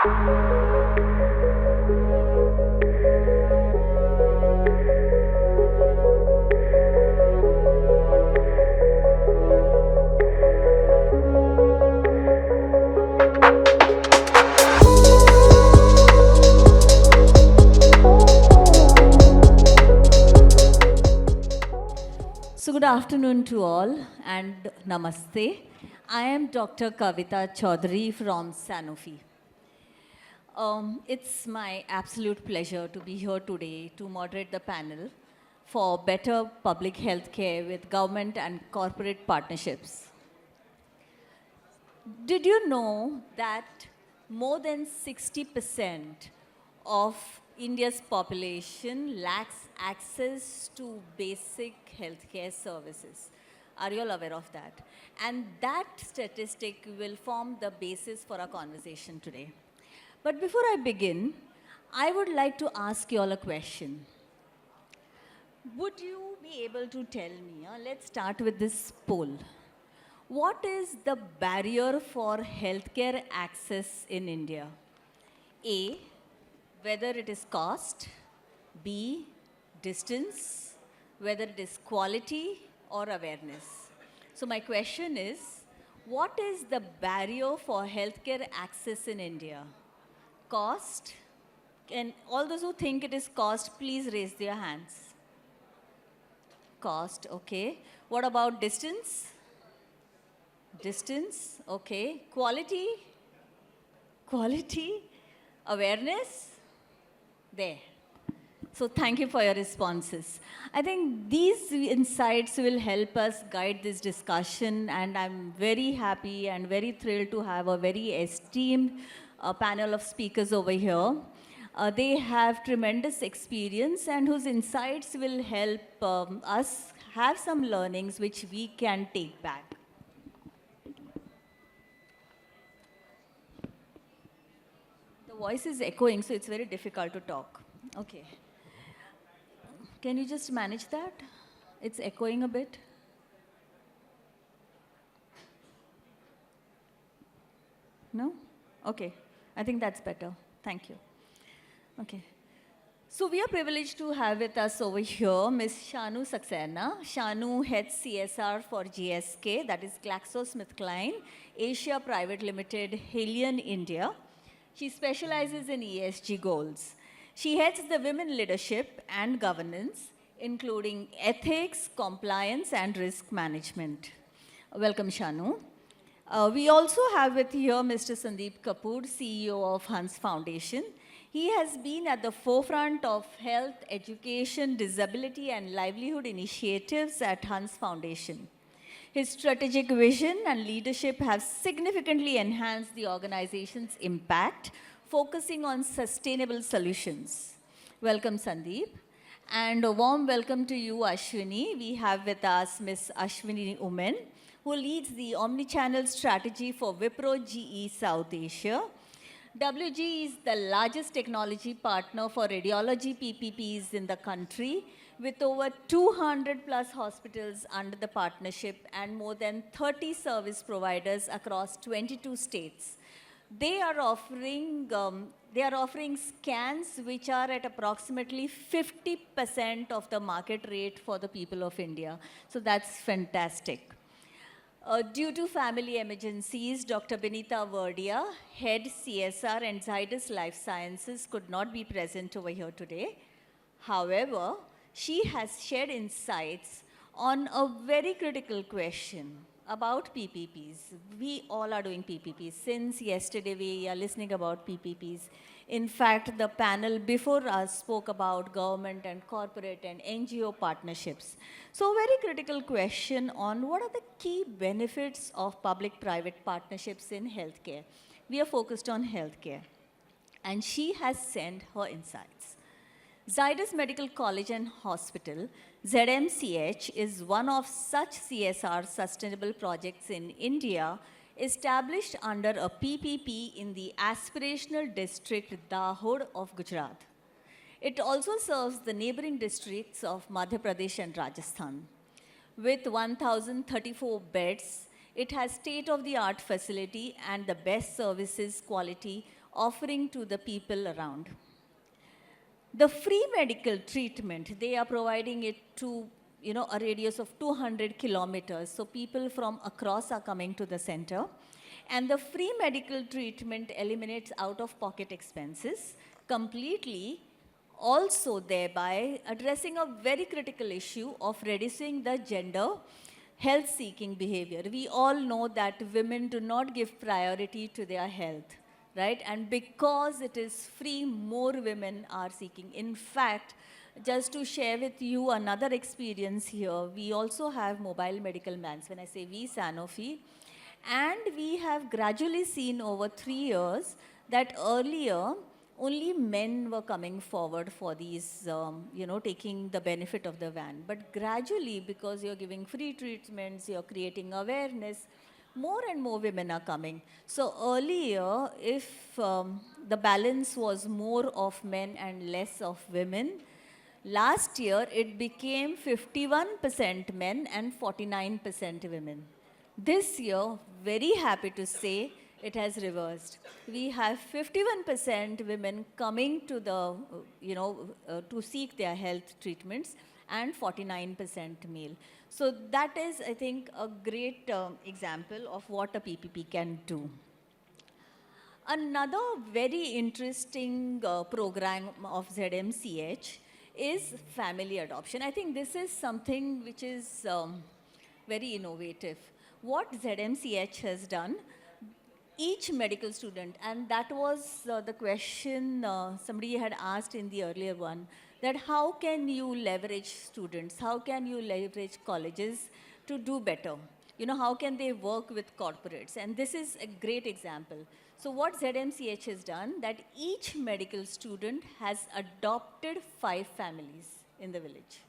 So good afternoon to all and namaste. I am Dr. Kavita Chaudhary from Sanofi. It's my absolute pleasure to be here today to moderate the panel for better public health care with government and corporate partnerships. Did you know that more than 60% of India's population lacks access to basic healthcare services? Are you all aware of that? And that statistic will form the basis for our conversation today. But before I begin, I would like to ask you all a question. Would you be able to tell me, let's start with this poll. What is the barrier for healthcare access in India? A, whether it is cost. B, distance. Whether it is quality or awareness. So my question is, what is the barrier for healthcare access in India? Cost? And all those who think it is cost, please raise their hands. Cost, okay. What about distance? Distance, okay. Quality? Quality? Awareness? There. So thank you for your responses. I think these insights will help us guide this discussion, and I'm very happy and very thrilled to have a very esteemed panel of speakers over here. They have tremendous experience and whose insights will help us have some learnings which we can take back. The voice is echoing, so it's very difficult to talk. Okay. Can you just manage that? It's echoing a bit. No? Okay. I think that's better. Thank you. Okay. So we are privileged to have with us over here Ms. Shanu Saxena. Shanu heads CSR for GSK, that is GlaxoSmithKline, Asia Private Limited, Helion, India. She specializes in ESG goals. She heads the women leadership and governance, including ethics, compliance, and risk management. Welcome, Shanu. We also have with here Mr. Sandeep Kapoor, CEO of Hans Foundation. He has been at the forefront of health, education, disability, and livelihood initiatives at Hans Foundation. His strategic vision and leadership have significantly enhanced the organization's impact, focusing on sustainable solutions. Welcome, Sandeep. And a warm welcome to you, Ashwini. We have with us Ms. Ashwini Umen, who leads the omnichannel strategy for Wipro GE South Asia. WG is the largest technology partner for radiology PPPs in the country, with over 200 plus hospitals under the partnership and more than 30 service providers across 22 states. They are offering scans which are at approximately 50% of the market rate for the people of India. So that's fantastic. Due to family emergencies, Dr. Binita Verdia, head CSR and Zydus Life Sciences, could not be present over here today. However, she has shared insights on a very critical question about PPPs. We all are doing PPPs. Since yesterday, we are listening about PPPs. In fact, the panel before us spoke about government and corporate and NGO partnerships. So a very critical question on what are the key benefits of public-private partnerships in healthcare. We are focused on healthcare. And she has sent her insights. Zydus Medical College and Hospital, ZMCH, is one of such CSR sustainable projects in India, established under a PPP in the aspirational district Dahod of Gujarat. It also serves the neighboring districts of Madhya Pradesh and Rajasthan. With 1,034 beds, it has state-of-the-art facility and the best services quality offering to the people around. The free medical treatment, they are providing it to, a radius of 200 kilometers. So people from across are coming to the center. And the free medical treatment eliminates out-of-pocket expenses completely, also thereby addressing a very critical issue of reducing the gender health-seeking behavior. We all know that women do not give priority to their health, right? And because it is free, more women are seeking. In fact, just to share with you another experience here, we also have mobile medical vans. When I say we, Sanofi, and we have gradually seen over 3 years that earlier only men were coming forward for these, taking the benefit of the van. But gradually, because you're giving free treatments, you're creating awareness, more and more women are coming. So earlier, if the balance was more of men and less of women, last year it became 51% men and 49% women. This year, very happy to say, it has reversed. We have 51% women coming to the, to seek their health treatments and 49% male. So that is, I think, a great example of what a PPP can do. Another very interesting program of ZMCH is family adoption. I think this is something which is very innovative. What ZMCH has done, each medical student, and that was the question somebody had asked in the earlier one, that how can you leverage students, how can you leverage colleges to do better? How can they work with corporates? And this is a great example. So what ZMCH has done, that each medical student has adopted 5 families in the village,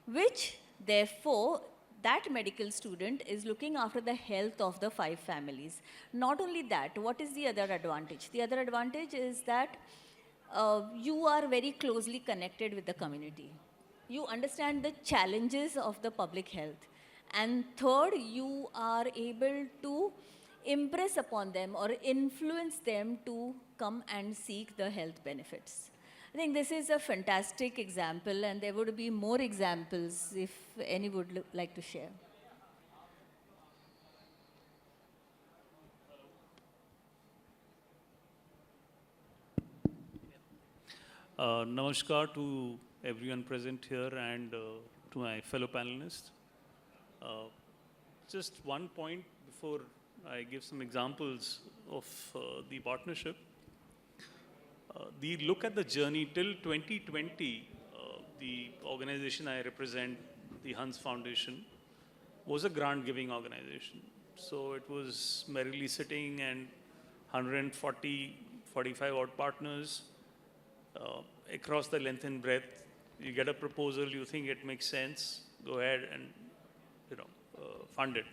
which therefore that medical student is looking after the health of the 5 families. Not only that, what is the other advantage? The other advantage is that you are very closely connected with the community. You understand the challenges of the public health. And third, you are able to impress upon them or influence them to come and seek the health benefits. I think this is a fantastic example, and there would be more examples if any would like to share. Namaskar to everyone present here and to my fellow panelists. Just one point before I give some examples of the partnership. The look at the journey till 2020, the organization I represent, the Hans Foundation, was a grant-giving organization. So it was merrily sitting and 45 odd partners across the length and breadth. You get a proposal, you think it makes sense, go ahead and fund it.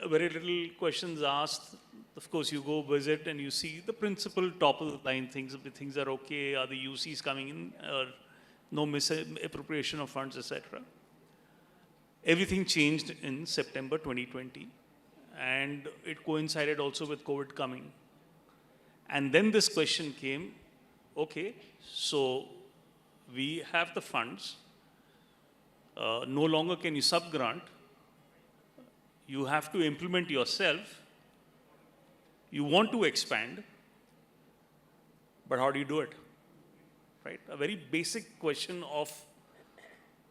Very little questions asked. Of course, you go visit and you see the principal top of the line things. If the things are okay, are the UCs coming in, or no misappropriation of funds, etc. Everything changed in September 2020, and it coincided also with COVID coming. And then this question came, okay, so we have the funds, no longer can you sub-grant, you have to implement yourself, you want to expand, but how do you do it, right? A very basic question of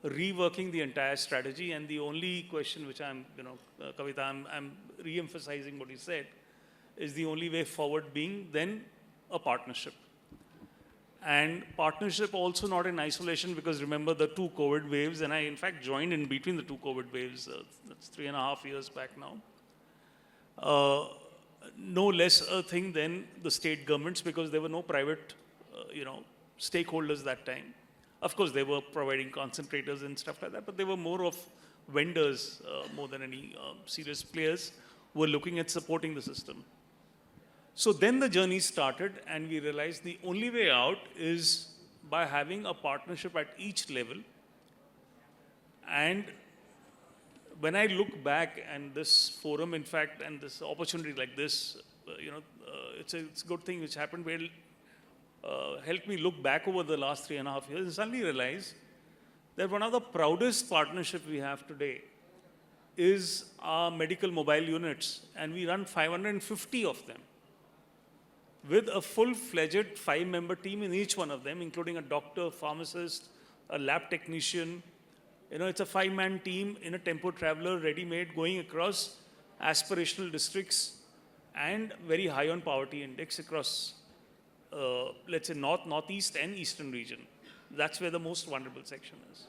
reworking the entire strategy, and the only question which I'm, Kavita, I'm re-emphasizing what you said, is the only way forward being then a partnership. And partnership also not in isolation, because remember the 2 COVID waves, and I in fact joined in between the 2 COVID waves, that's 3.5 years back now. No less a thing than the state governments, because there were no private, stakeholders that time. Of course, they were providing concentrators and stuff like that, but they were more of vendors more than any serious players who were looking at supporting the system. So then the journey started, and we realized the only way out is by having a partnership at each level. And when I look back, and this forum, in fact, and this opportunity like this, it's a good thing which happened where helped me look back over the last 3.5 years and suddenly realize that one of the proudest partnerships we have today is our medical mobile units, and we run 550 of them with a full-fledged 5-member team in each one of them, including a doctor, pharmacist, a lab technician. It's a 5-man team in a tempo traveler, ready-made, going across aspirational districts and very high on poverty index across, let's say, north, northeast, and eastern region. That's where the most vulnerable section is.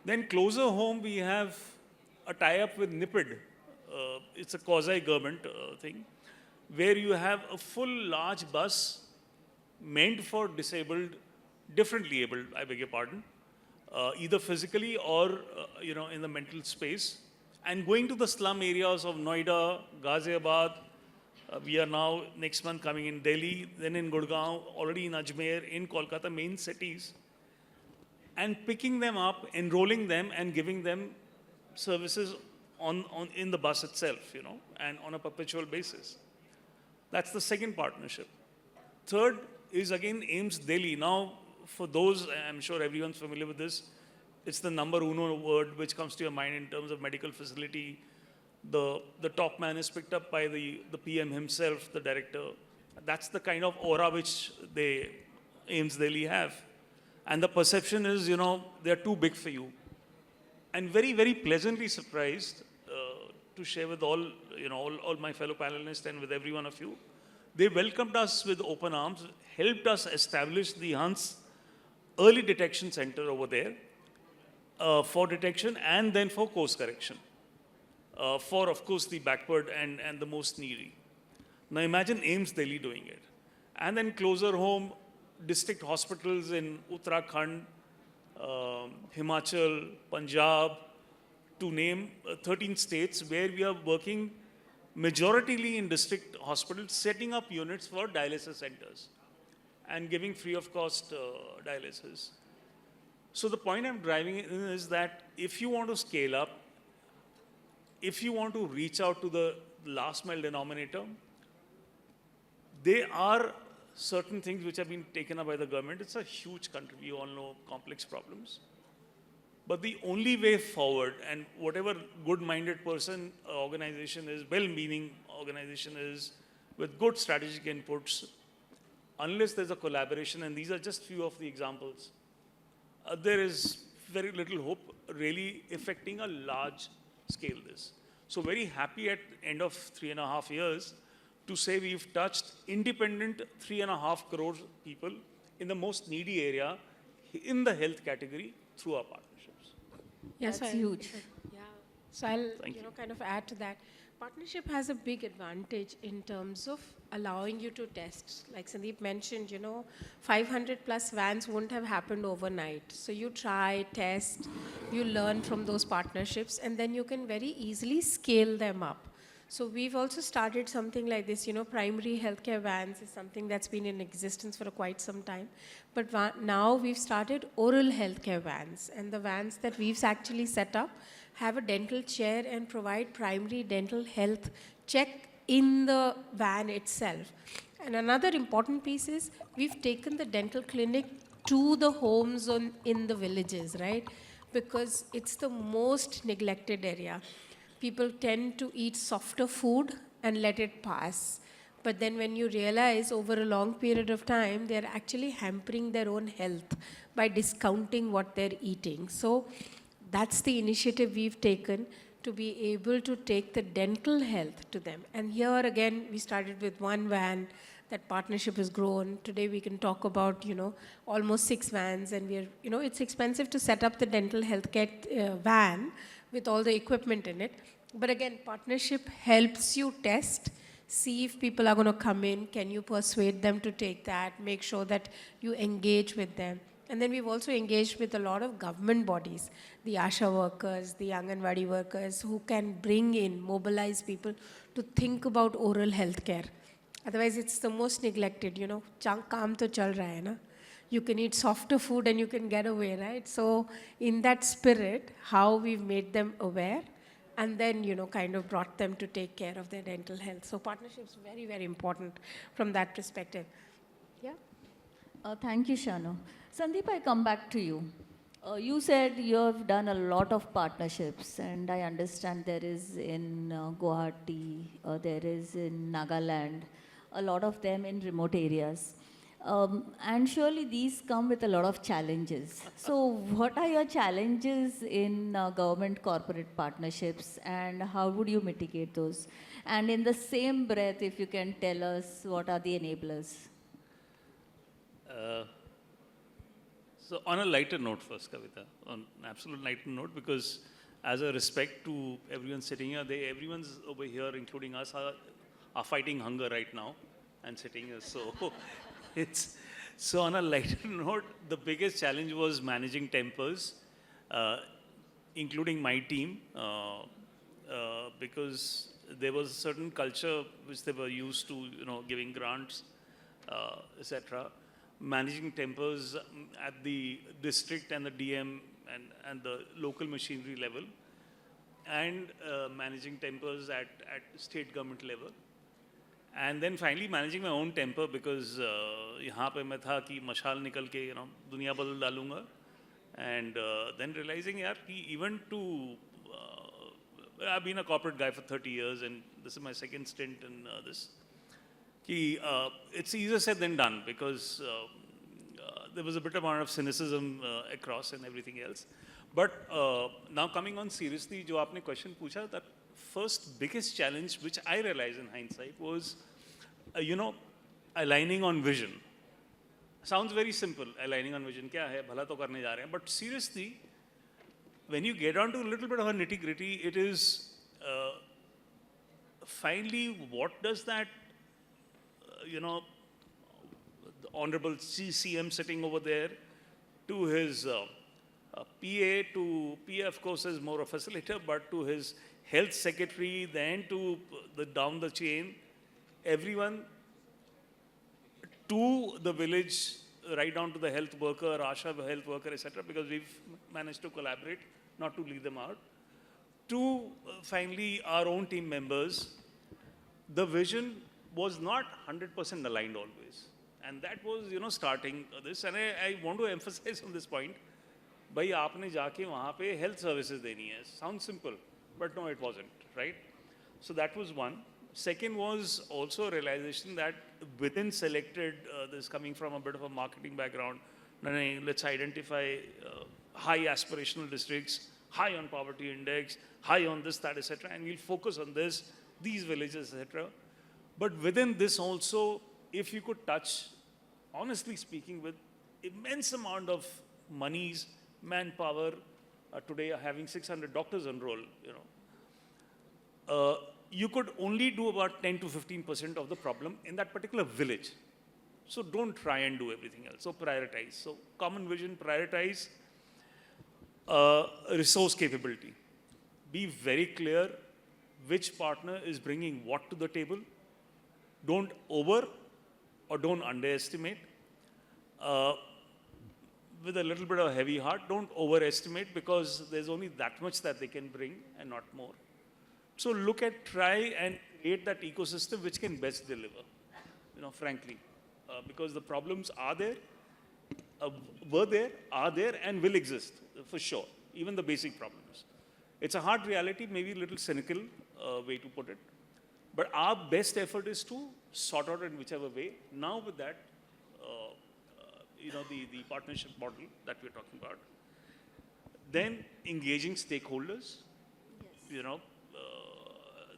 Then closer home, we have a tie-up with NIPID. It's a quasi-government thing, where you have a full large bus meant for disabled, differently abled, I beg your pardon, either physically or in the mental space, and going to the slum areas of Noida, Ghaziabad. We are now next month coming in Delhi, then in Gurgaon, already in Ajmer, in Kolkata, main cities, and picking them up, enrolling them, and giving them services in the bus itself, and on a perpetual basis. That's the second partnership. Third is again AIMS Delhi. Now, for those, I'm sure everyone's familiar with this, it's the number uno word which comes to your mind in terms of medical facility. The top man is picked up by the PM himself, the director. That's the kind of aura which AIMS Delhi have. And the perception is, they're too big for you. And very, very pleasantly surprised to share with all my fellow panelists and with every one of you. They welcomed us with open arms, helped us establish the Hans Early Detection Center over there for detection and then for course correction. For, of course, the backward and the most needy. Now imagine AIMS Delhi doing it. And then closer home, district hospitals in Uttarakhand, Himachal, Punjab, to name 13 states where we are working majoritarily in district hospitals, setting up units for dialysis centers and giving free of cost dialysis. So the point I'm driving in is that if you want to scale up, if you want to reach out to the last mile denominator, there are certain things which have been taken up by the government. It's a huge country, we all know complex problems. But the only way forward, and whatever good-minded person, organization is, well-meaning organization is, with good strategic inputs, unless there's a collaboration, and these are just few of the examples, there is very little hope really affecting a large scale this. So very happy at end of 3.5 years to say we've touched independent 3.5 crore people in the most needy area in the health category through our partnerships. Yes, That's huge. Yeah. So I'll Thank you. kind of add to that. Partnership has a big advantage in terms of allowing you to test. Like Sandeep mentioned, 500 plus vans wouldn't have happened overnight. So you try, test, you learn from those partnerships, and then you can very easily scale them up. So we've also started something like this, primary healthcare vans is something that's been in existence for quite some time. But now we've started oral healthcare vans, and the vans that we've actually set up have a dental chair and provide primary dental health check in the van itself. And another important piece is we've taken the dental clinic to the homes in the villages, right? Because it's the most neglected area. People tend to eat softer food and let it pass. But then when you realize over a long period of time, they're actually hampering their own health by discounting what they're eating. So that's the initiative we've taken to be able to take the dental health to them. And here again, we started with one van. That partnership has grown. Today we can talk about, almost 6 vans, and we're, it's expensive to set up the dental healthcare van with all the equipment in it. But again, partnership helps you test, see if people are going to come in, can you persuade them to take that, make sure that you engage with them. And then we've also engaged with a lot of government bodies, the ASHA workers, the Anganwadi workers, who can bring in, mobilize people to think about oral healthcare. Otherwise, it's the most neglected, kaam to chal raha hai na. You can eat softer food and you can get away, right? So in that spirit, how we've made them aware, and then, kind of brought them to take care of their dental health. So partnerships very, very important from that perspective. Yeah. Thank you, Shanu. Sandeep, I come back to you. You said you have done a lot of partnerships, and I understand there is in Guwahati, there is in Nagaland, a lot of them in remote areas. And surely these come with a lot of challenges. So, what are your challenges in government corporate partnerships, and how would you mitigate those? And in the same breath, if you can tell us what are the enablers? So on a lighter note first, Kavita, on an absolute lighter note, because as a respect to everyone sitting here, everyone's over here, including us, are fighting hunger right now and sitting here. So so on a lighter note, the biggest challenge was managing tempers, including my team, because there was a certain culture which they were used to, giving grants, etc. Managing tempers at the district and the DM and the local machinery level, and managing tempers at state government level. And then finally managing my own temper, because यहाँ पे मैं था कि मशाल निकल के दुनिया बदल डालूंगा, and then realizing यार कि even to I've been a corporate guy for 30 years, and this is my second stint in this. It's easier said than done, because there was a bit amount of cynicism across and everything else. But now coming on seriously, जो आपने question पूछा, that first biggest challenge which I realized in hindsight was, aligning on vision. Sounds very simple, aligning on vision, क्या है, भला तो करने जा रहे हैं. But seriously, when you get down to a little bit of a nitty gritty, it is finally what does that the Honorable CM sitting over there, to his PA of course is more a facilitator, but to his health secretary, then to down the chain, everyone, to the village, right down to the health worker, Asha health worker, etc., because we've managed to collaborate, not to leave them out, to finally our own team members. The vision was not 100% aligned always. And that was, starting this. And I want to emphasize on this point, भाई आपने जाके वहाँ पे health services देनी है. Sounds simple, but no, it wasn't, right? So that was one. Second was also a realization that within selected, this coming from a bit of a marketing background, let's identify high aspirational districts, high on poverty index, high on this, that, etc., and we'll focus on this, these villages, etc. But within this also, if you could touch, honestly speaking, with immense amount of monies, manpower, today having 600 doctors enrolled, you could only do about 10 to 15% of the problem in that particular village. So don't try and do everything else. So prioritize. So common vision, prioritize. Resource capability. Be very clear which partner is bringing what to the table. Don't over or don't underestimate. With a little bit of a heavy heart, don't overestimate, because there's only that much that they can bring and not more. So try and create that ecosystem which can best deliver, frankly, because the problems are there, were there, are there, and will exist for sure, even the basic problems. It's a hard reality, maybe a little cynical way to put it, but our best effort is to sort out in whichever way. Now with that, the partnership model that we're talking about, then engaging stakeholders,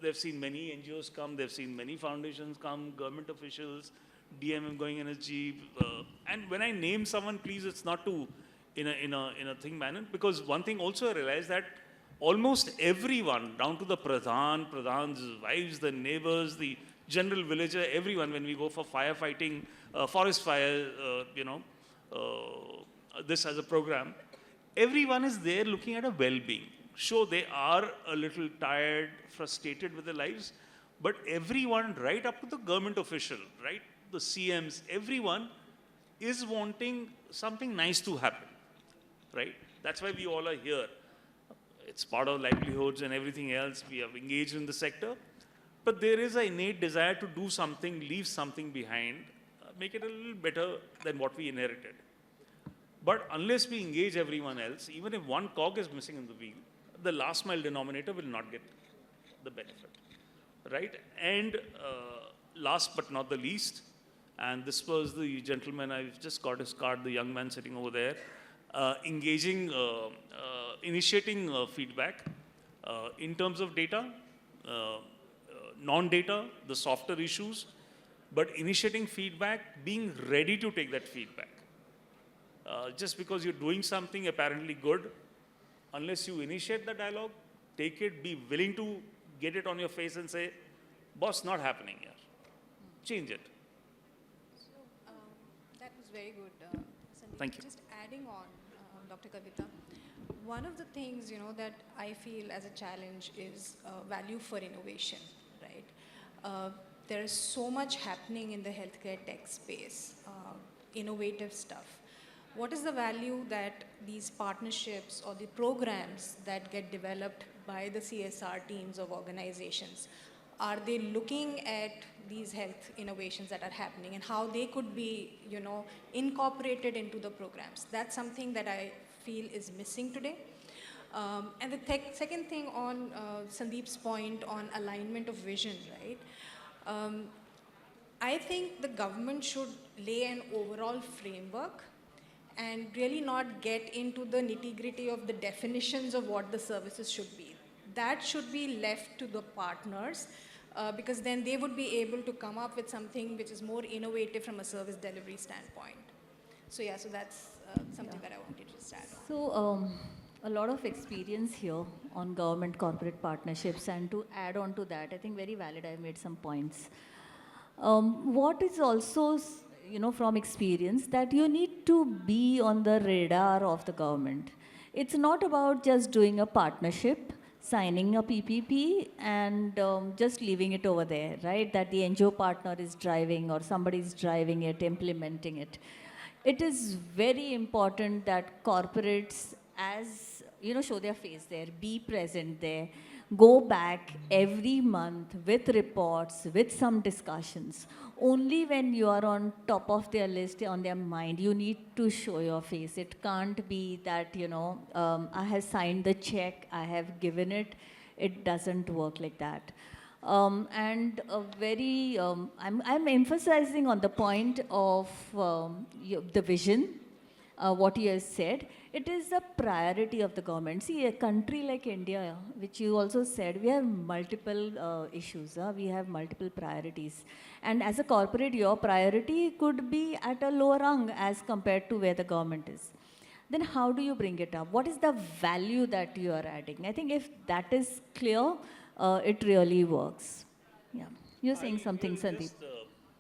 they've seen many NGOs come, they've seen many foundations come, government officials, DMM going NSG, and when I name someone, please, it's not to in a thing manner, because one thing also I realized that almost everyone, down to the pradhan's wives, the neighbors, the general villager, everyone, when we go for firefighting, forest fire, this as a program, everyone is there looking at a well-being. Sure, they are a little tired, frustrated with their lives, but everyone, right up to the government official, right, the CMs, everyone is wanting something nice to happen, right? That's why we all are here. it's part of livelihoods and everything else. We have engaged in the sector. But there is an innate desire to do something, leave something behind, make it a little better than what we inherited. But unless we engage everyone else, even if one cog is missing in the wheel, the last mile denominator will not get the benefit, right? And last but not the least, and this was the gentleman, I've just got his card, the young man sitting over there, initiating feedback in terms of data, non-data, the softer issues, but initiating feedback, being ready to take that feedback. Just because you're doing something apparently good, unless you initiate the dialogue, take it, be willing to get it on your face and say, boss, not happening here. Change it. So that was very good, Sandeep. Thank you. Just adding on, Dr. Kavita, one of the things that I feel as a challenge is value for innovation, right? There is so much happening in the healthcare tech space, innovative stuff. What is the value that these partnerships or the programs that get developed by the CSR teams of organizations, are they looking at these health innovations that are happening and how they could be, incorporated into the programs? That's something that I feel is missing today. And the second thing on Sandeep's point on alignment of vision, right? I think the government should lay an overall framework and really not get into the nitty-gritty of the definitions of what the services should be. That should be left to the partners because then they would be able to come up with something which is more innovative from a service delivery standpoint. So yeah, so that's something that I wanted to just add on. So a lot of experience here on government corporate partnerships, and to add on to that, I think very valid, I made some points. What is also, from experience, that you need to be on the radar of the government. It's not about just doing a partnership, signing a PPP, and just leaving it over there, right? That the NGO partner is driving or somebody is driving it, implementing it. It is very important that corporates, as show their face there, be present there, go back every month with reports, with some discussions. Only when you are on top of their list, on their mind, you need to show your face. It can't be that, I have signed the check, I have given it. It doesn't work like that. And I'm emphasizing on the point of the vision, what you have said. It is a priority of the government. See, a country like India, which you also said, we have multiple issues. We have multiple priorities. And as a corporate, your priority could be at a lower rung as compared to where the government is. Then how do you bring it up? What is the value that you are adding? I think if that is clear, it really works. Yeah. You're saying something, Sandeep. Just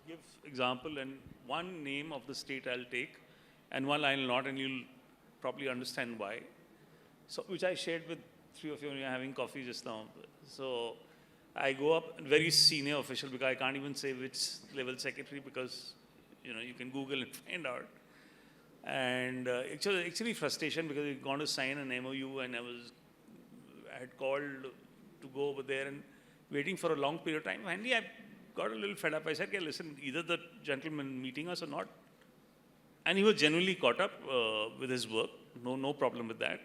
give example, and one name of the state I'll take, and one I'll not, and you'll probably understand why. So, which I shared with three of you when we were having coffee just now. So, I go up, very senior official, because I can't even say which level secretary, because you can Google and find out. And actually frustration, because we've gone to sign an MOU, and I had called to go over there and waiting for a long period of time. Finally, I got a little fed up. I said, okay, listen, either the gentleman meeting us or not. And he was genuinely caught up with his work. No problem with that.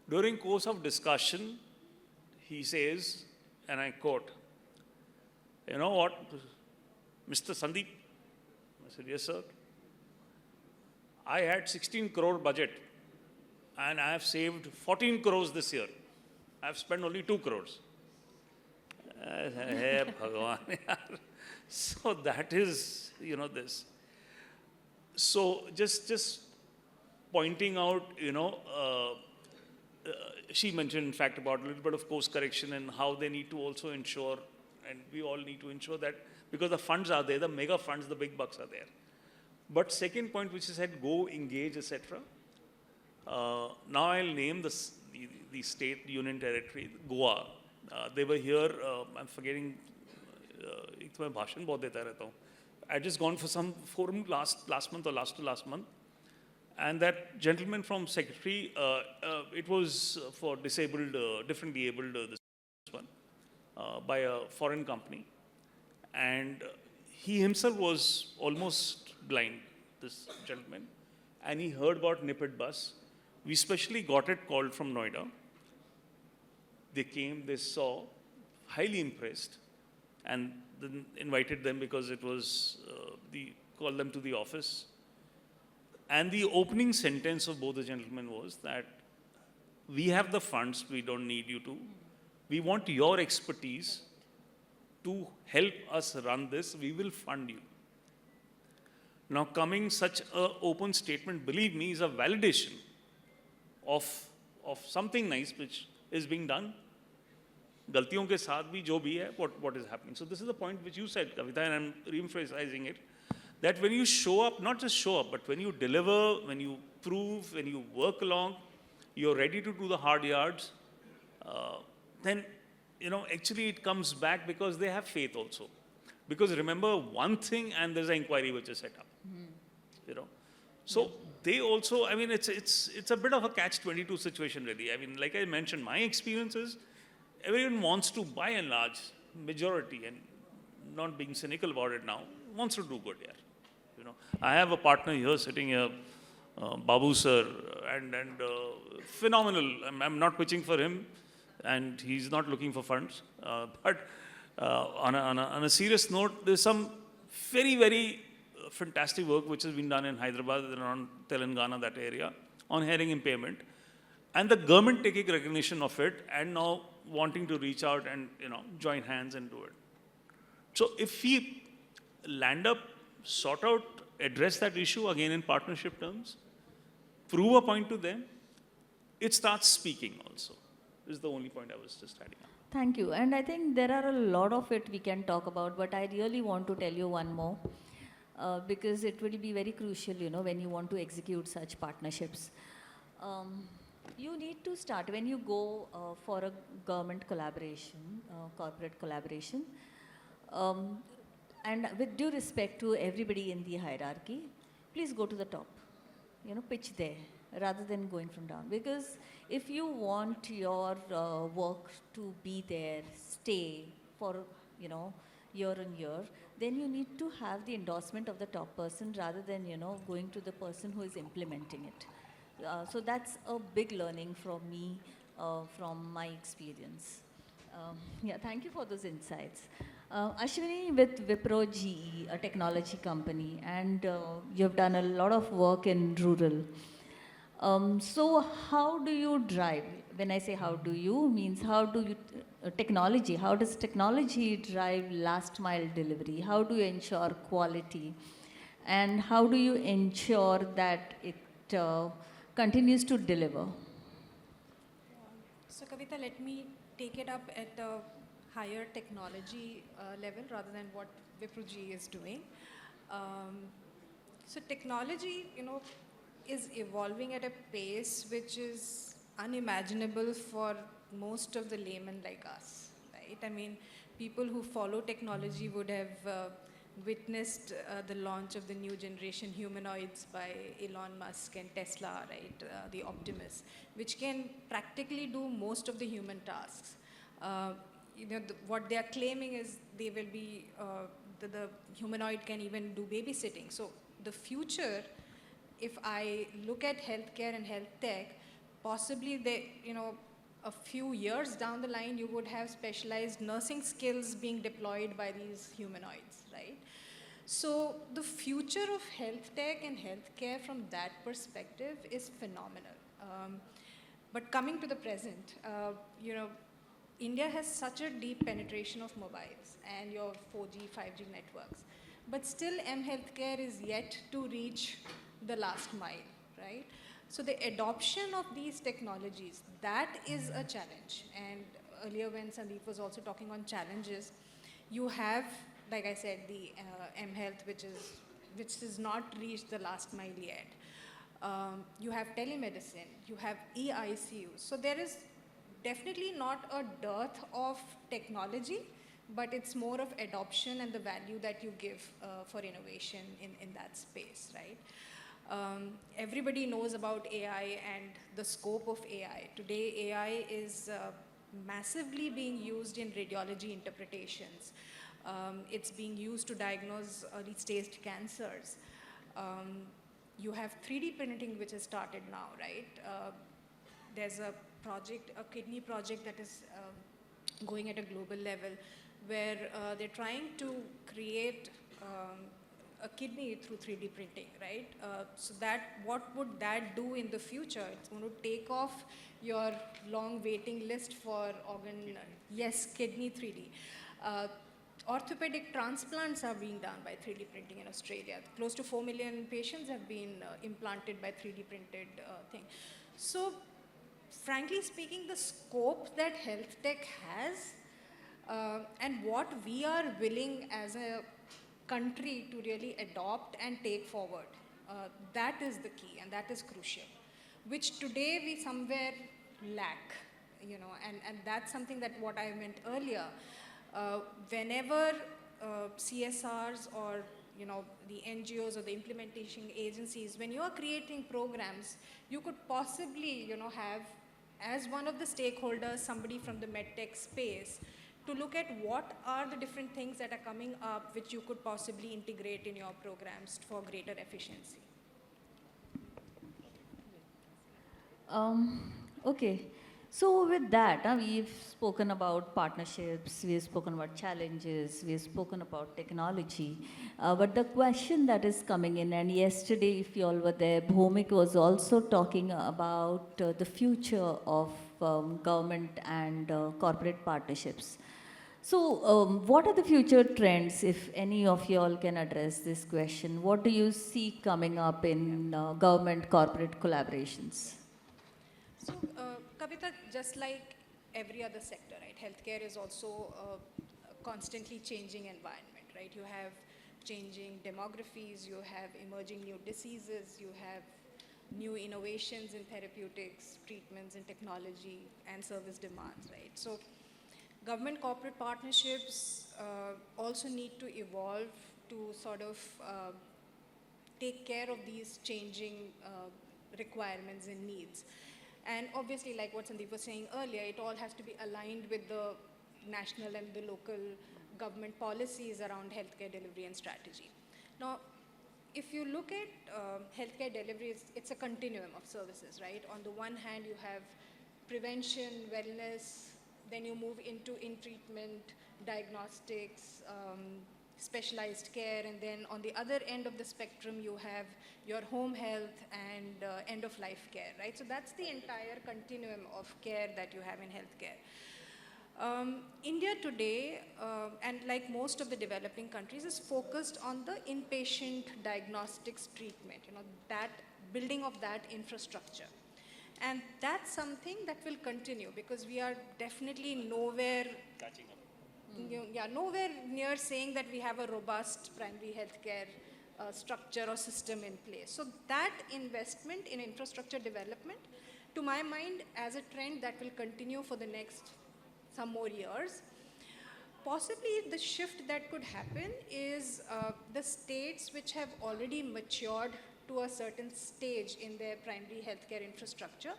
During course of discussion, he says, and I quote, you know what, Mr. Sandeep? I said, yes, sir. I had 16 crore budget, and I have saved 14 crores this year. I have spent only 2 crores. I said, hey, Bhagwan, yaar. So that is, this. So just pointing out, she mentioned, in fact, about a little bit of course correction and how they need to also ensure, and we all need to ensure that, because the funds are there, the mega funds, the big bucks are there. But second point, which is said, go engage, etc. Now I'll name the state union territory, Goa. They were here, I'm forgetting, I just gone for some forum last month or last to last month, And that gentleman from secretary, it was for disabled, differently abled, this one, by a foreign company. And he himself was almost blind, this gentleman. And he heard about Nipid bus. We specially got it called from Noida. They came, they saw, highly impressed, and then invited them because it was, called them to the office. And the opening sentence of both the gentlemen was that we have the funds, we don't need you to. We want your expertise to help us run this, we will fund you. Now, coming such an open statement, believe me, is a validation of something nice which is being done. गलतियों के साथ भी जो भी है, what is happening. So this is the point which you said, Kavita, and I'm re-emphasizing it, that when you show up, not just show up, but when you deliver, when you prove, when you work along, you're ready to do the hard yards, then, actually it comes back because they have faith also. Because remember one thing, and there's an inquiry which is set up. So they also, it's a bit of a catch-22 situation really. Like I mentioned, my experience is everyone wants to, by and large, majority, and not being cynical about it now, wants to do good here. I have a partner here sitting here, Babu sir, and phenomenal. I'm not pitching for him, and he's not looking for funds. But on a serious note, there's some very, very fantastic work which has been done in Hyderabad and around Telangana, that area, on hearing impairment. And the government taking recognition of it and now wanting to reach out and, join hands and do it. So if we land up, sort out, address that issue again in partnership terms, prove a point to them, it starts speaking also. This is the only point I was just adding up. Thank you. And I think there are a lot of it we can talk about, but I really want to tell you one more, because it will be very crucial, when you want to execute such partnerships. You need to start, when you go for a government collaboration, corporate collaboration, and with due respect to everybody in the hierarchy, please go to the top, pitch there, rather than going from down. Because if you want your work to be there, stay for, year on year, then you need to have the endorsement of the top person rather than, going to the person who is implementing it. So that's a big learning from me, from my experience. Thank you for those insights. Ashwini, with Wipro GE, a technology company, and you've done a lot of work in rural. So how do you drive? When I say how do you, means how do you, how does technology drive last mile delivery? How do you ensure quality? And how do you ensure that it continues to deliver? So Kavita, let me take it up at a higher technology level rather than what Wipro GE is doing. So technology, is evolving at a pace which is unimaginable for most of the laymen like us, right? People who follow technology would have witnessed the launch of the new generation humanoids by Elon Musk and Tesla, right? The Optimus, which can practically do most of the human tasks. What they are claiming is they will be, the humanoid can even do babysitting. So the future, if I look at healthcare and health tech, possibly a few years down the line, you would have specialized nursing skills being deployed by these humanoids, right? So the future of health tech and healthcare from that perspective is phenomenal. But coming to the present, India has such a deep penetration of mobiles and your 4G, 5G networks. But still, M-Healthcare is yet to reach the last mile, right? So the adoption of these technologies, that is a challenge. And earlier when Sandeep was also talking on challenges, you have, like I said, the M-Health, which has not reached the last mile yet. You have telemedicine, you have e-ICU. So there is definitely not a dearth of technology, but it's more of adoption and the value that you give for innovation in that space, right? Everybody knows about AI and the scope of AI. Today, AI is massively being used in radiology interpretations. It's being used to diagnose early stage cancers. You have 3D printing, which has started now, right? There's a project, a kidney project that is going at a global level where they're trying to create a kidney through 3D printing, right? So that, what would that do in the future? It's going to take off your long waiting list for organ, yes, kidney 3D. Orthopedic transplants are being done by 3D printing in Australia. Close to 4 million patients have been implanted by 3D printed thing. So, frankly speaking, the scope that health tech has and what we are willing as a country to really adopt and take forward, that is the key and that is crucial, which today we somewhere lack, you know, and that's something that what I meant earlier. Whenever CSRs or, you know, the NGOs or the implementation agencies, when you are creating programs, you could possibly, you know, have as one of the stakeholders somebody from the medtech space to look at what are the different things that are coming up which you could possibly integrate in your programs for greater efficiency. Okay. So with that, we've spoken about partnerships, we've spoken about challenges, we've spoken about technology. But the question that is coming in, and yesterday, if you all were there, Bhomik was also talking about the future of government and corporate partnerships. So what are the future trends, if any of you all can address this question? What do you see coming up in government-corporate collaborations? So, Kavita, just like every other sector, right, healthcare is also a constantly changing environment, right? You have changing demographies, you have emerging new diseases, you have new innovations in therapeutics, treatments, and technology, and service demands, right? So, government corporate partnerships also need to evolve to sort of take care of these changing requirements and needs. And obviously, like what Sandeep was saying earlier, it all has to be aligned with the national and the local government policies around healthcare delivery and strategy. Now, if you look at healthcare delivery, it's a continuum of services, right? On the one hand, you have prevention, wellness, then you move into in-treatment, diagnostics, specialized care, and then on the other end of the spectrum, you have your home health and end-of-life care, right? So that's the entire continuum of care that you have in healthcare. India today, and like most of the developing countries, is focused on the inpatient diagnostics treatment, you know, that building of that infrastructure. And that's something that will continue because we are definitely nowhere catching up. Nowhere near saying that we have a robust primary healthcare structure or system in place. So that investment in infrastructure development, to my mind, as a trend that will continue for the next some more years. Possibly the shift that could happen is the states which have already matured to a certain stage in their primary healthcare infrastructure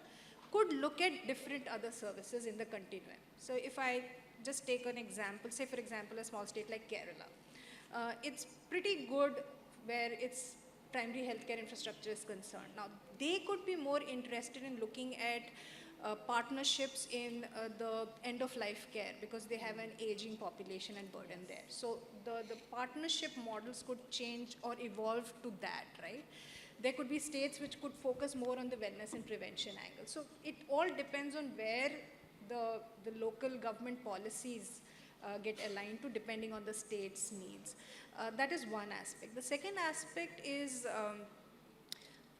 could look at different other services in the continuum. So if I just take an example, say for example a small state like Kerala, it's pretty good where its primary healthcare infrastructure is concerned. Now they could be more interested in looking at partnerships in the end-of-life care because they have an aging population and burden there. So the partnership models could change or evolve to that, right? There could be states which could focus more on the wellness and prevention angle. So it all depends on where the local government policies get aligned to depending on the state's needs. That is one aspect. The second aspect is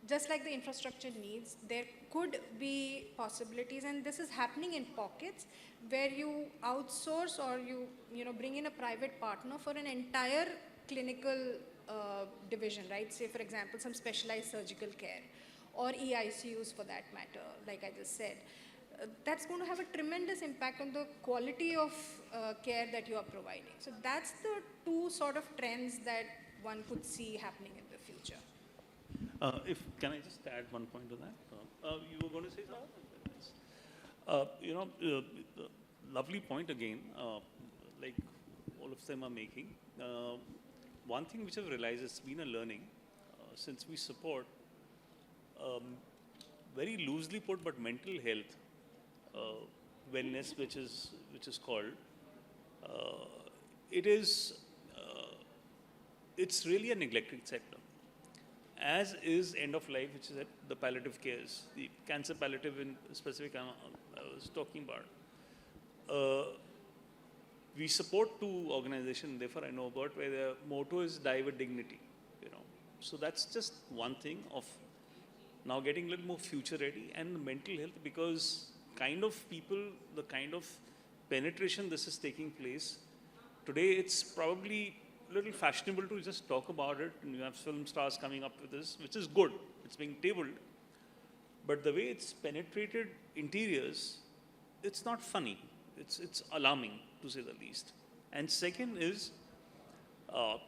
just like the infrastructure needs, there could be possibilities, and this is happening in pockets, where you outsource or you know, bring in a private partner for an entire clinical division, right? Say, for example, some specialized surgical care or EICUs for that matter, like I just said. That's going to have a tremendous impact on the quality of care that you are providing. So that's the two sort of trends that one could see happening in the future. Can I just add one point to that? You were going to say something? Lovely point again, like all of them are making. One thing which I've realized, it's been a learning since we support, very loosely put, but mental health, wellness, which is called, it is, it's really a neglected sector. As is end of life, which is at the palliative cares, the cancer palliative in specific I was talking about. We support two organizations, therefore I know about, where their motto is die with dignity, you know. So that's just one thing of now getting a little more future ready, and mental health, because kind of people, the kind of penetration this is taking place, today it's probably a little fashionable to just talk about it, and you have film stars coming up with this, which is good, it's being tabled, but the way it's penetrated interiors, it's not funny, it's alarming to say the least. And second is,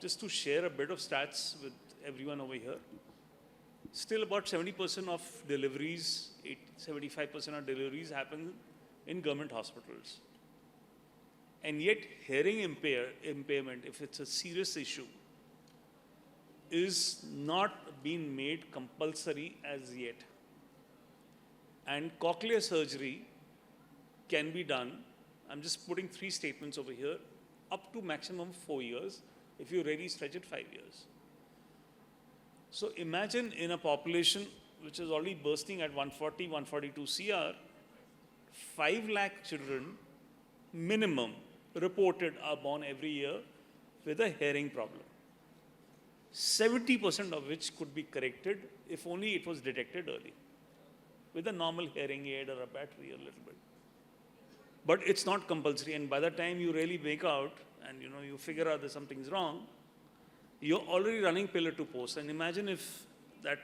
just to share a bit of stats with everyone over here, still about 70% of deliveries, 75% of deliveries happen in government hospitals. And yet hearing impairment, if it's a serious issue, is not being made compulsory as yet. And cochlear surgery can be done, I'm just putting 3 statements over here, up to maximum 4 years, if you really stretch it 5 years. So imagine in a population which is already bursting at 140, 142 CR, 5 lakh children minimum reported are born every year with a hearing problem. 70% of which could be corrected if only it was detected early with a normal hearing aid or a battery a little bit. But it's not compulsory, and by the time you really make out and you figure out that something's wrong, you're already running pillar to post. And imagine if that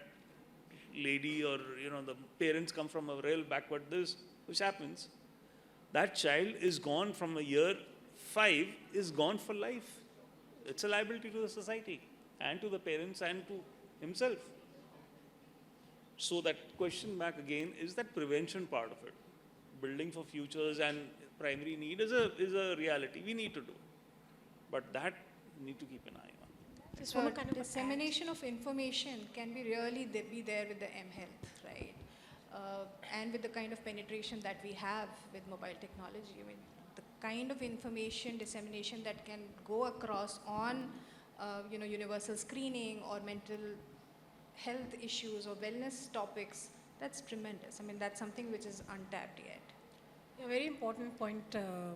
lady or the parents come from a real backward this, which happens, that child is gone from a year 5, is gone for life. It's a liability to the society and to the parents and to himself. So that question back again is that prevention part of it. Building for futures and primary need is a reality. We need to do. But that we need to keep an eye on. Just want to kind of dissemination of information can be really be there with the mHealth, right? And with the kind of penetration that we have with mobile technology, I mean, the kind of information dissemination that can go across on, universal screening or mental health issues or wellness topics, that's tremendous. I mean, that's something which is untapped yet. A very important point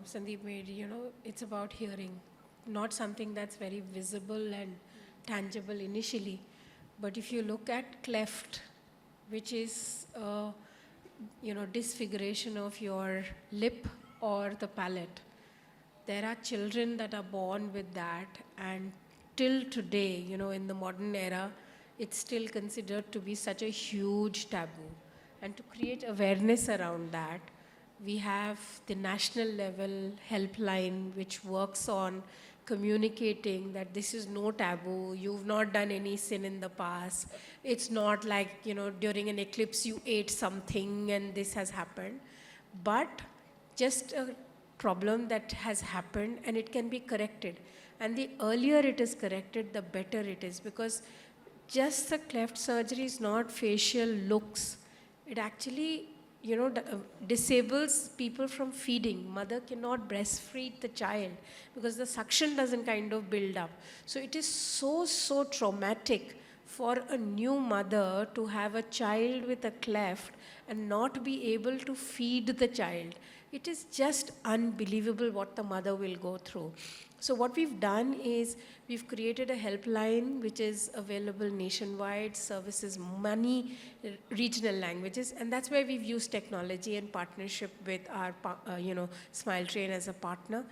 Sandeep made, it's about hearing, not something that's very visible and tangible initially. But if you look at cleft, which is, disfiguration of your lip or the palate, there are children that are born with that, and till today, in the modern era, it's still considered to be such a huge taboo. And to create awareness around that, we have the national level helpline which works on communicating that this is no taboo, you've not done any sin in the past, it's not like, during an eclipse you ate something and this has happened, but just a problem that has happened and it can be corrected. And the earlier it is corrected, the better it is, because just the cleft surgery is not facial looks. It actually, disables people from feeding. Mother cannot breastfeed the child because the suction doesn't kind of build up. So it is so traumatic for a new mother to have a child with a cleft and not be able to feed the child. It is just unbelievable what the mother will go through. So what we've done is we've created a helpline which is available nationwide, services many regional languages, and that's where we've used technology and partnership with our, Smile Train as a partner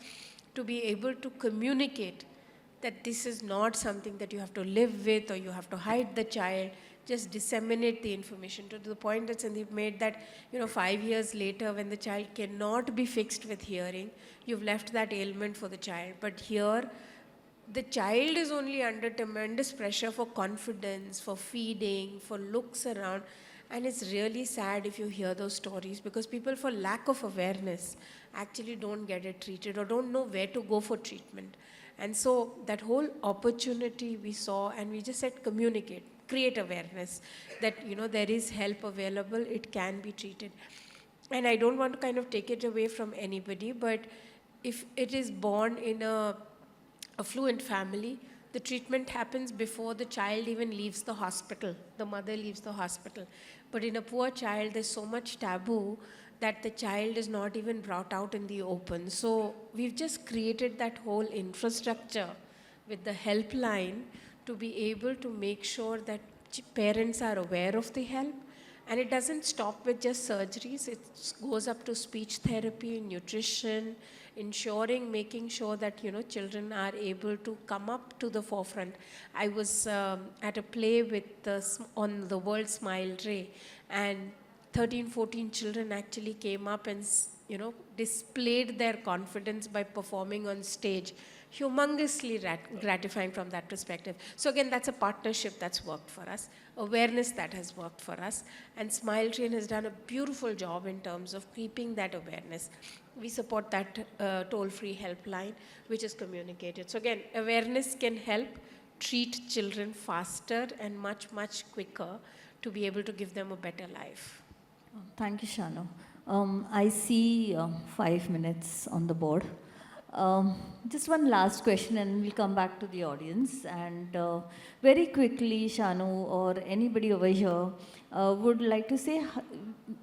to be able to communicate that this is not something that you have to live with or you have to hide the child. Just disseminate the information to the point that Sandeep made that, 5 years later when the child cannot be fixed with hearing, you've left that ailment for the child. But here, the child is only under tremendous pressure for confidence, for feeding, for looks around. And it's really sad if you hear those stories, because people, for lack of awareness, actually don't get it treated or don't know where to go for treatment. And so that whole opportunity we saw, and we just said communicate, create awareness that, you know, there is help available, it can be treated. And I don't want to kind of take it away from anybody, but if it is born in a affluent family, the treatment happens before the child even leaves the hospital. The mother leaves the hospital. But in a poor child, there's so much taboo that the child is not even brought out in the open. So we've just created that whole infrastructure with the helpline to be able to make sure that parents are aware of the help. And it doesn't stop with just surgeries. It goes up to speech therapy, nutrition, ensuring, making sure that, you know, children are able to come up to the forefront. I was at a play with on the World Smile Day, and 13, 14 children actually came up and, you know, displayed their confidence by performing on stage. Humongously gratifying from that perspective. So again, that's a partnership that's worked for us, awareness that has worked for us, and Smile Train has done a beautiful job in terms of keeping that awareness. We support that toll-free helpline, which is communicated. So again, awareness can help treat children faster and much, much quicker to be able to give them a better life. Thank you, Shanu. I see 5 minutes on the board. Just one last question and we'll come back to the audience. And very quickly, Shanu or anybody over here would like to say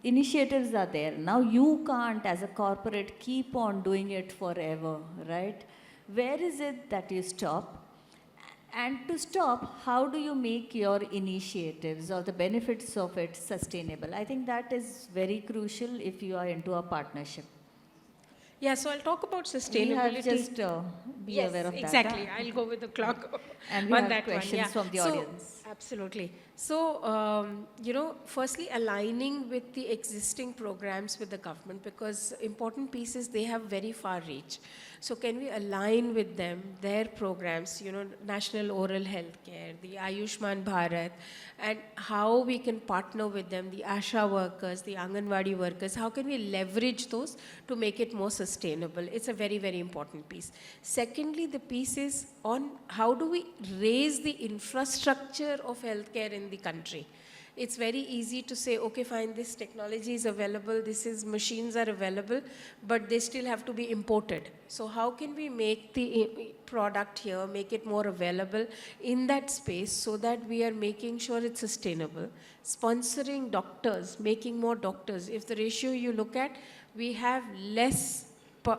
initiatives are there. Now you can't, as a corporate, keep on doing it forever, right? Where is it that you stop? And to stop, how do you make your initiatives or the benefits of it sustainable? I think that is very crucial if you are into a partnership. Yeah, so I'll talk about sustainability. We have just be aware of that. Exactly. I'll go with the clock and we on have that questions one. Yeah. from the audience. Absolutely. So, you know, firstly, aligning with the existing programs with the government, because important pieces, they have very far reach. So can we align with them, their programs, you know, National Oral Health Care, the Ayushman Bharat, and how we can partner with them, the ASHA workers, the Anganwadi workers, how can we leverage those to make it more sustainable? It's a very, very important piece. Secondly, the piece is on how do we raise the infrastructure of healthcare in the country. It's very easy to say, okay, fine, this technology is available, machines are available, but they still have to be imported. So how can we make the product here, make it more available in that space so that we are making sure it's sustainable? Sponsoring doctors, making more doctors. If the ratio you look at, we have less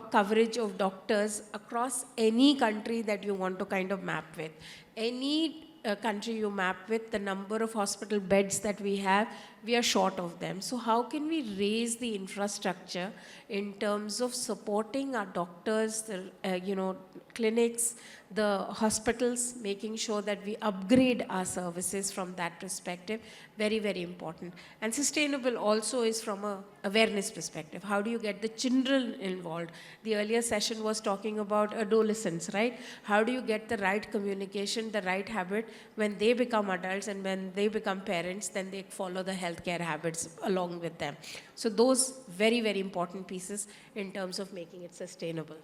coverage of doctors across any country that you want to kind of map with. Any country you map with, the number of hospital beds that we have, we are short of them. So how can we raise the infrastructure in terms of supporting our doctors, the you know, clinics, the hospitals, making sure that we upgrade our services from that perspective? Very, very important. And sustainable also is from a awareness perspective. How do you get the children involved? The earlier session was talking about adolescents, right? How do you get the right communication, the right habit when they become adults, and when they become parents, then they follow the healthcare habits along with them. So those very, very important pieces in terms of making it sustainable.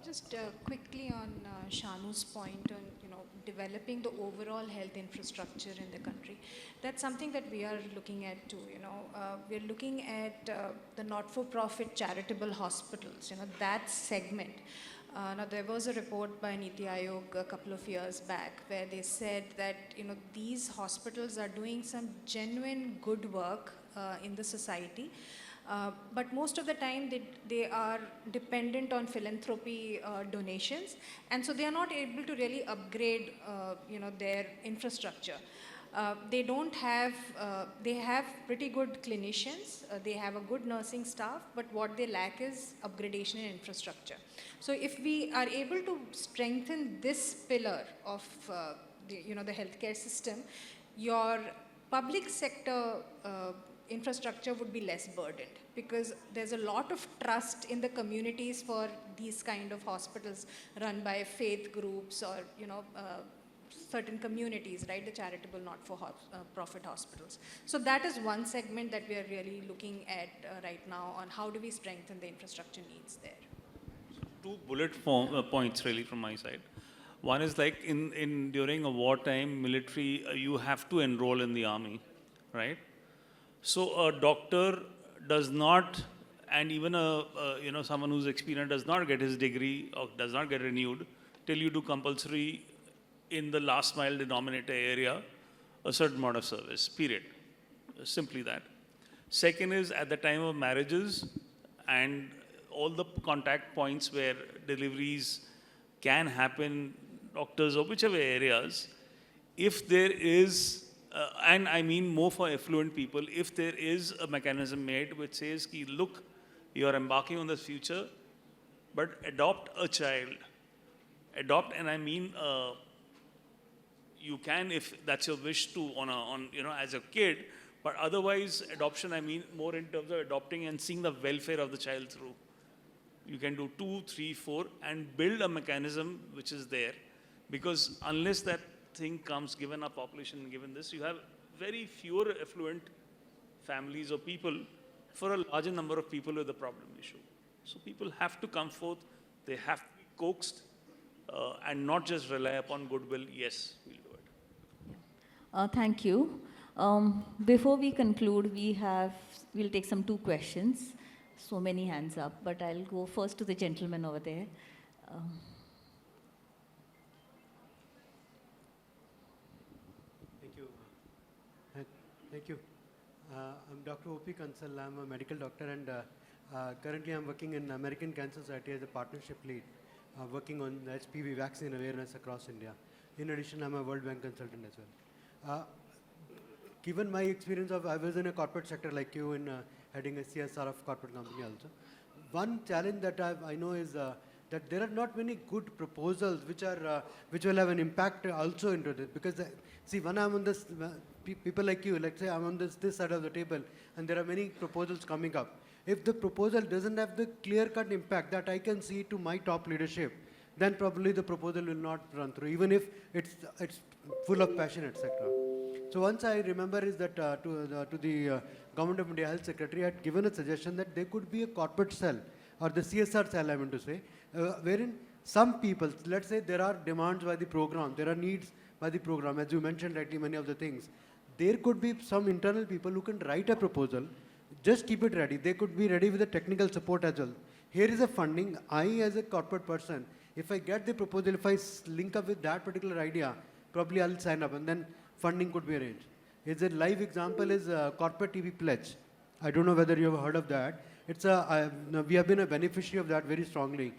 Just quickly on Shanu's point on, you know, developing the overall health infrastructure in the country. That's something that we are looking at too. You know, we're looking at the not-for-profit charitable hospitals. You know, that segment. Now there was a report by Niti Aayog a couple of years back where they said that, you know, these hospitals are doing some genuine good work in the society. But most of the time they are dependent on philanthropy donations, and so they are not able to really upgrade you know, their infrastructure. They don't have, they have pretty good clinicians, they have a good nursing staff, but what they lack is upgradation in infrastructure. So if we are able to strengthen this pillar of you know, the healthcare system, your public sector infrastructure would be less burdened, because there's a lot of trust in the communities for these kind of hospitals run by faith groups or certain communities, right, the charitable not-for-profit hospitals. So that is one segment that we are really looking at right now, on how do we strengthen the infrastructure needs there. Two points really from my side. One is like during a wartime military, you have to enroll in the army, right? So a doctor does not, and even someone who's experienced does not get his degree or does not get renewed till you do compulsory in the last mile denominator area a certain amount of service, period. Simply that. Second is at the time of marriages and all the contact points where deliveries can happen, doctors or whichever areas, if there is, and I mean more for affluent people, if there is a mechanism made which says, ki, look, you are embarking on this future, but adopt a child. Adopt, and I mean, you can, if that's your wish to, as a kid, but otherwise, adoption, I mean more in terms of adopting and seeing the welfare of the child through. You can do 2, 3, 4 and build a mechanism which is there, because unless that thing comes, given our population, given this, you have very fewer affluent families or people for a larger number of people with a problem issue. So people have to come forth, they have to be coaxed and not just rely upon goodwill. Yes, we'll do it. Thank you. Before we conclude, we'll take some 2 questions. So many hands up, but I'll go first to the gentleman over there. Thank you. Thank you. I'm Dr. O.P. Kansal. I'm a medical doctor, and currently I'm working in American Cancer Society as a partnership lead, working on the HPV vaccine awareness across India. In addition, I'm a World Bank consultant as well. Given my experience I was in a corporate sector like you, in heading a CSR of corporate company also. One challenge that I know is that there are not many good proposals which will have an impact also into this. Because see, when I'm on this, people like you, let's say I'm on this side of the table, and there are many proposals coming up. If the proposal doesn't have the clear-cut impact that I can see to my top leadership, then probably the proposal will not run through, even if it's full of passion, etc. So once I remember is that to the Government of India Health Secretary had given a suggestion that there could be a corporate cell, or the CSR cell, I meant to say, wherein some people, let's say there are demands by the program, there are needs by the program, as you mentioned rightly, many of the things. There could be some internal people who can write a proposal, just keep it ready. They could be ready with the technical support as well. Here is a funding. I, as a corporate person, if I get the proposal, if I link up with that particular idea, probably I'll sign up, and then funding could be arranged. It's a live example is corporate TV pledge. I don't know whether you have heard of that. We have been a beneficiary of that very strongly.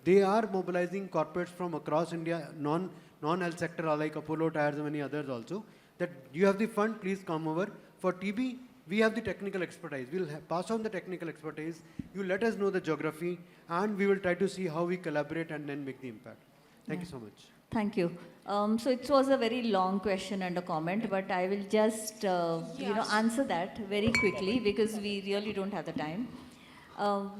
They are mobilizing corporates from across India, non-health sector like Apollo Tyres and many others also, that you have the fund, please come over. For TB, we have the technical expertise. We'll pass on the technical expertise. You let us know the geography, and we will try to see how we collaborate and then make the impact. Thank you so much. Thank you. So it was a very long question and a comment, but I will just answer that very quickly, because we really don't have the time.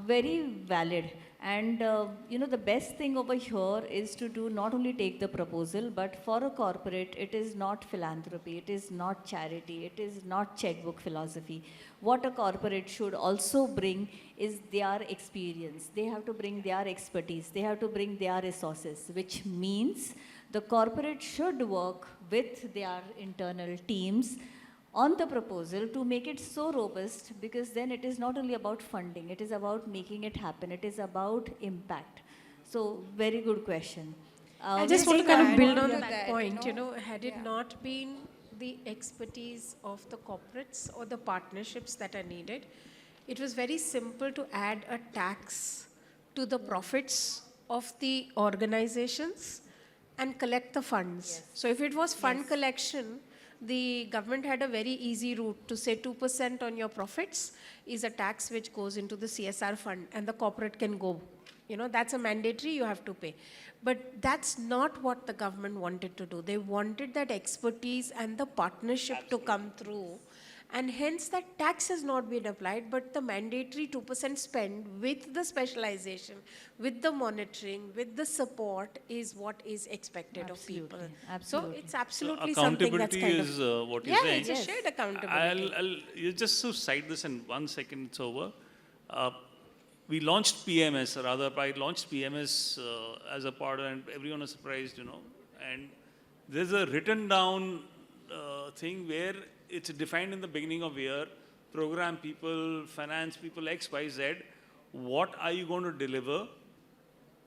Very valid. And the best thing over here is to do not only take the proposal, but for a corporate, it is not philanthropy, it is not charity, it is not checkbook philosophy. What a corporate should also bring is their experience. They have to bring their expertise. They have to bring their resources, which means the corporate should work with their internal teams on the proposal to make it so robust, because then it is not only about funding, it is about making it happen, it is about impact. So, very good question. I just want to kind of build on to that that, point, you know. had it not been the expertise of the corporates or the partnerships that are needed, it was very simple to add a tax to the profits of the organizations and collect the funds. Yes. So if it was fund collection, the government had a very easy route to say 2% on your profits is a tax which goes into the CSR fund, and the corporate can go. That's a mandatory, you have to pay. But that's not what the government wanted to do. They wanted that expertise and the partnership to come through and hence that tax has not been applied, but the mandatory 2% spend with the specialization, with the monitoring, with the support is what is expected of people. Absolutely. So it's So absolutely something that's accountability kind is of, what you're yeah, saying. it's a shared accountability. You just to cite this in 1 second, it's over. We launched PMS, or rather, I launched PMS as a part, and everyone was surprised, And there's a written down thing where it's defined in the beginning of year, program people, finance people, X, Y, Z. What are you going to deliver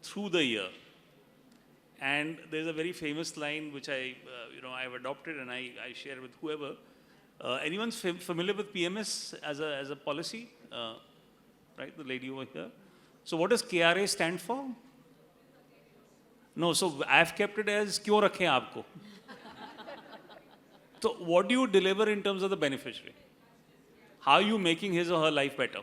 through the year? And there's a very famous line which I've adopted and I share with whoever. Anyone familiar with PMS as a policy? Right, the lady over here. So what does KRA stand for? No, so I've kept it as क्यों रखें आपको? So what do you deliver in terms of the beneficiary? How are you making his or her life better?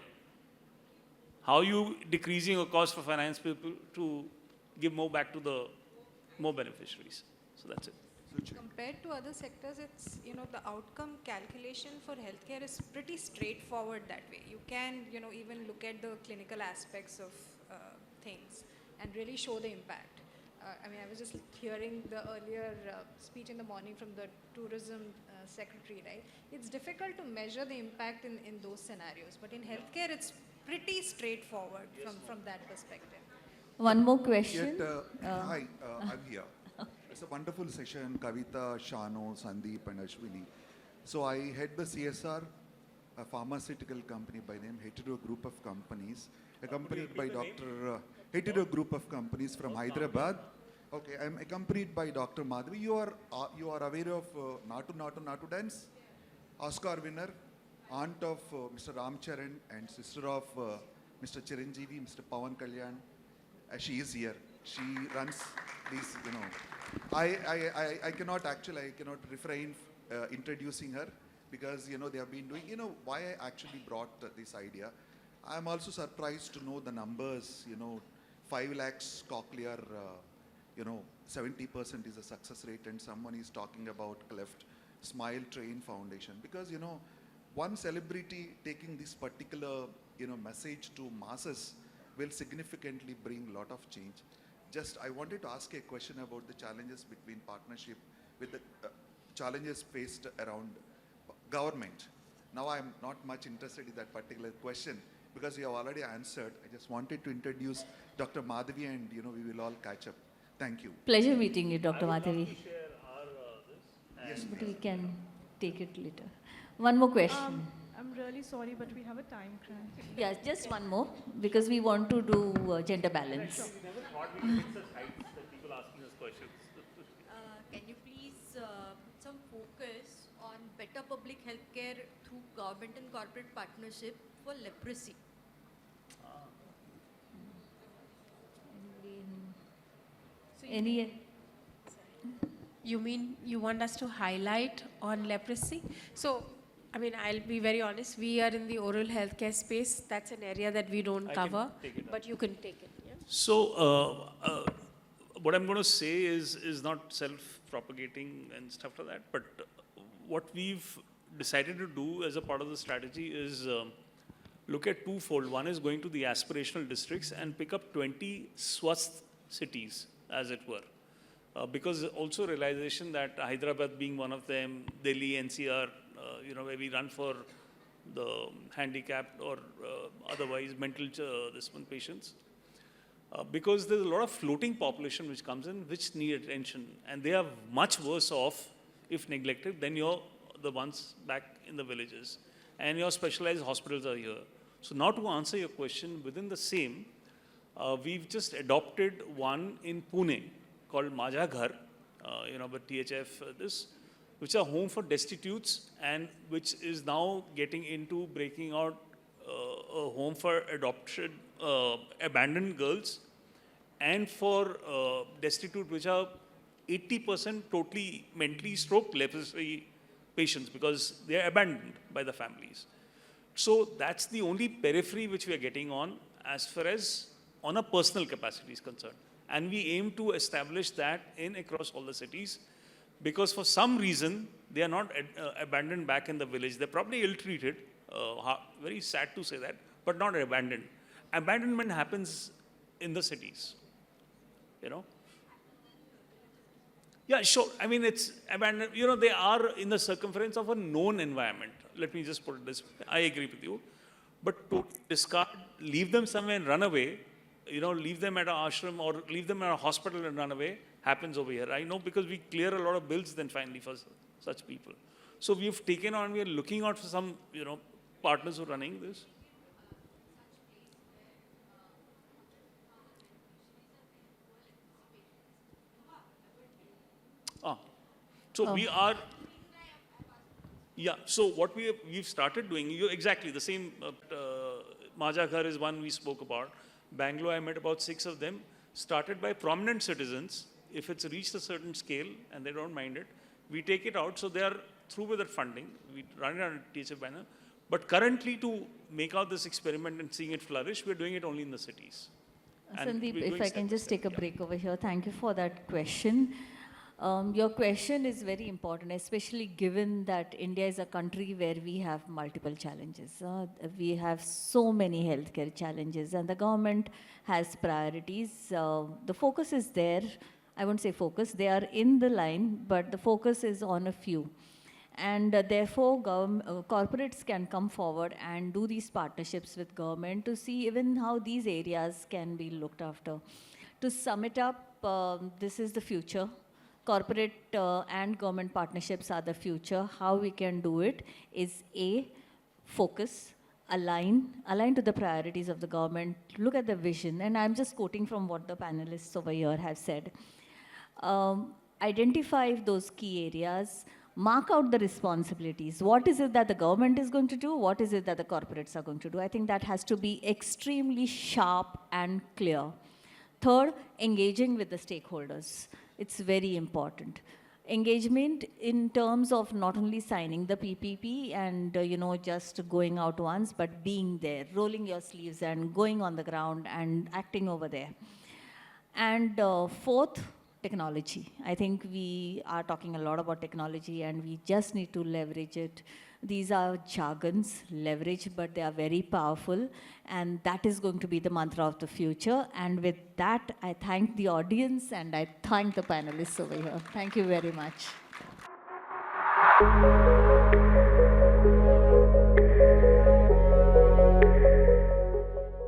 How are you decreasing a cost for finance people to give more back to the more beneficiaries? So that's it. Compared to other sectors, it's, the outcome calculation for healthcare is pretty straightforward that way. You can, even look at the clinical aspects of things and really show the impact. I was just hearing the earlier speech in the morning from the tourism secretary, right? It's difficult to measure the impact in those scenarios, but in healthcare, it's pretty straightforward from that perspective. One more question. Hi, I'm here. It's a wonderful session, Kavita, Shano, Sandeep, and Ashwini. So I head the CSR, a pharmaceutical company by name, headed a group of companies, accompanied by headed a group of companies from Hyderabad. Okay, I'm accompanied by Dr. Madhavi. You are aware of Natu Natu Natu Dance? Oscar winner, aunt of Mr. Ramcharan and sister of Mr. Chiranjeevi, Mr. Pawan Kalyan. She is here. She runs these, I cannot refrain introducing her because, they have been doing, why I actually brought this idea. I'm also surprised to know the numbers, 5 lakhs cochlear, 70% is a success rate, and someone is talking about Cleft Smile Train Foundation because, one celebrity taking this particular, message to masses will significantly bring a lot of change. Just, I wanted to ask a question about the challenges between partnership with the challenges faced around government. Now, I'm not much interested in that particular question because you have already answered. I just wanted to introduce Dr. Madhavi and, we will all catch up. Thank you. Pleasure meeting you, Dr. I would love Madhavi. to share our this. Yes, But we can take it later. One more question. I'm really sorry, but we have a time crunch. Yes, just one more because we want to do gender balance. We never thought we would hit such heights that people asking us questions. Can you please some focus on better public health care through government and corporate partnership for leprosy? Any? You mean you want us to highlight on leprosy? So, I'll be very honest, we are in the oral healthcare space. That's an area that we don't I can cover, take it up. but you can take it. Yeah? So, what I'm going to say is not self-propagating and stuff like that, but what we've decided to do as a part of the strategy is look at twofold. One is going to the aspirational districts and pick up 20 swasth cities, as it were. Because also realization that Hyderabad being one of them, Delhi, NCR, where we run for the handicapped or otherwise mental patients. Because there's a lot of floating population which comes in which need attention, and they are much worse off if neglected than the ones back in the villages. And your specialized hospitals are here. So now to answer your question, within the same, we've just adopted one in Pune called Majha Ghar, with THF, which are home for destitutes and which is now getting into breaking out a home for adoption, abandoned girls, and for destitute, which are 80% totally mentally stroke leprosy patients because they are abandoned by the families. So that's the only periphery which we are getting on as far as on a personal capacity is concerned. And we aim to establish that across all the cities because for some reason, they are not abandoned back in the village. They're probably ill-treated, very sad to say that, but not abandoned. Abandonment happens in the cities, you know. Yeah, sure. I mean, it's abandoned. You know, they are in the circumference of a known environment. Let me just put it this way. I agree with you. But to discard, leave them somewhere and run away, you know, leave them at an ashram or leave them at a hospital and run away, happens over here. I know, because we clear a lot of bills then finally for such people. So we've taken on, we are looking out for some, you know, partners who are running this. So we are, yeah, so what we've started doing, exactly the same, Majaghar is one we spoke about. Bangalore, I met about 6 of them, started by prominent citizens. If it's reached a certain scale and they don't mind it, we take it out. So they are through with their funding. We run it on a THF banner. But currently, to make out this experiment and seeing it flourish, we're doing it only in the cities. And Sandeep, we're if going I step can by just step, take a yeah. break over here. Thank you for that question. Your question is very important, especially given that India is a country where we have multiple challenges. We have so many healthcare challenges, and the government has priorities. The focus is there. I won't say focus, they are in the line, but the focus is on a few. And therefore, corporates can come forward and do these partnerships with government to see even how these areas can be looked after. To sum it up, this is the future. Corporate and government partnerships are the future. How we can do it is A, focus, align to the priorities of the government, look at the vision. And I'm just quoting from what the panelists over here have said. Identify those key areas, mark out the responsibilities. What is it that the government is going to do? What is it that the corporates are going to do? I think that has to be extremely sharp and clear. Third, engaging with the stakeholders. It's very important. Engagement in terms of not only signing the PPP and just going out once, but being there, rolling your sleeves and going on the ground and acting over there. And fourth, technology. I think we are talking a lot about technology and we just need to leverage it. These are jargons, leverage, but they are very powerful. And that is going to be the mantra of the future. And with that, I thank the audience and I thank the panelists over here. Thank you very much.